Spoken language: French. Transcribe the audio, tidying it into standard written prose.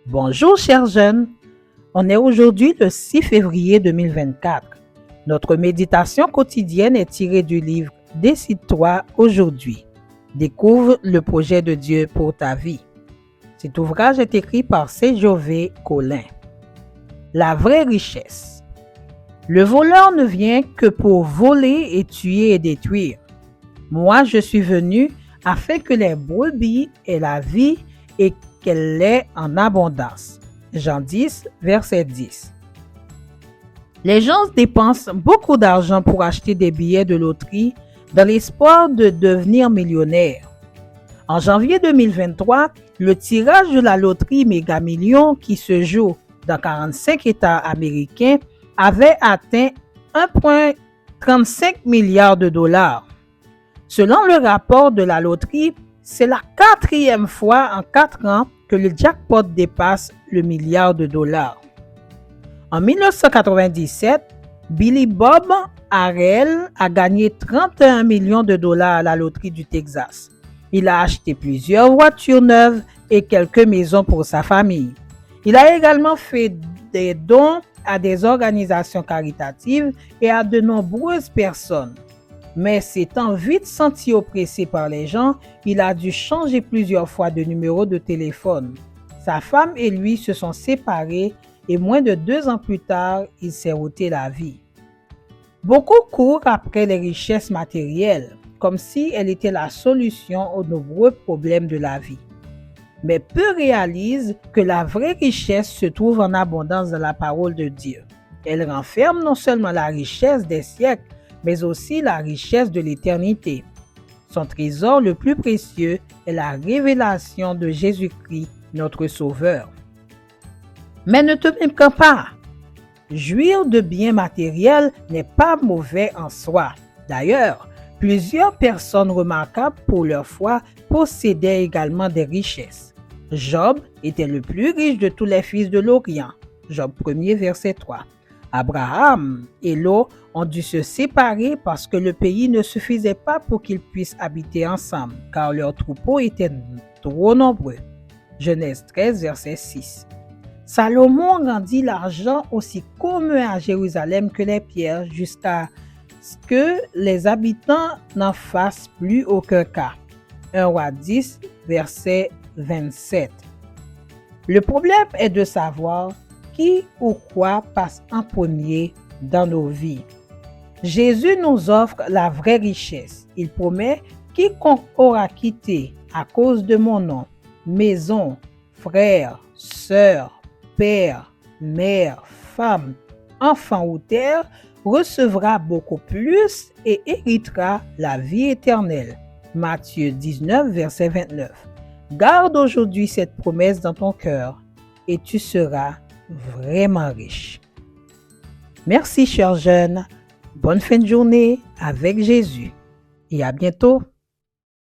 Bonjour chers jeunes, on est aujourd'hui le 6 février 2024. Notre méditation quotidienne est tirée du livre Décide-toi aujourd'hui. Découvre le projet de Dieu pour ta vie. Cet ouvrage est écrit par Saint-Jové Colin. La vraie richesse. Le voleur ne vient que pour voler et tuer et détruire. Moi, je suis venu afin que les brebis aient la vie et qu'elle l'ait en abondance. Jean 10, verset 10. Les gens dépensent beaucoup d'argent pour acheter des billets de loterie dans l'espoir de devenir millionnaires. En janvier 2023, le tirage de la loterie Méga Millions qui se joue dans 45 États américains avait atteint 1,35 milliard de dollars. Selon le rapport de la loterie, c'est la 4e fois en 4 ans que le jackpot dépasse le milliard de dollars. En 1997, Billy Bob Harrell a gagné 31 millions de dollars à la loterie du Texas. Il a acheté plusieurs voitures neuves et quelques maisons pour sa famille. Il a également fait des dons à des organisations caritatives et à de nombreuses personnes. Mais s'étant vite senti oppressé par les gens, il a dû changer plusieurs fois de numéro de téléphone. Sa femme et lui se sont séparés et moins de 2 ans plus tard, il s'est ôté la vie. Beaucoup courent après les richesses matérielles, comme si elles étaient la solution aux nombreux problèmes de la vie. Mais peu réalisent que la vraie richesse se trouve en abondance dans la parole de Dieu. Elle renferme non seulement la richesse des siècles, mais aussi la richesse de l'éternité. Son trésor le plus précieux est la révélation de Jésus-Christ, notre Sauveur. Mais ne te méprends pas. Jouir de biens matériels n'est pas mauvais en soi. D'ailleurs, plusieurs personnes remarquables pour leur foi possédaient également des richesses. Job était le plus riche de tous les fils de l'Orient. Job 1er, verset 3. Abraham et Lot ont dû se séparer parce que le pays ne suffisait pas pour qu'ils puissent habiter ensemble, car leurs troupeaux étaient trop nombreux. Genèse 13, verset 6. Salomon rendit l'argent aussi commun à Jérusalem que les pierres jusqu'à ce que les habitants n'en fassent plus aucun cas. 1 Roi 10, verset 27. Le problème est de savoir qui ou quoi passe en premier dans nos vies. Jésus nous offre la vraie richesse. Il promet « Quiconque aura quitté à cause de mon nom, maison, frères, sœurs, père, mère, femme, enfant ou terre, recevra beaucoup plus et héritera la vie éternelle. » Matthieu 19, verset 29. Garde aujourd'hui cette promesse dans ton cœur et tu seras vraiment riche. Merci chers jeunes, bonne fin de journée avec Jésus et à bientôt.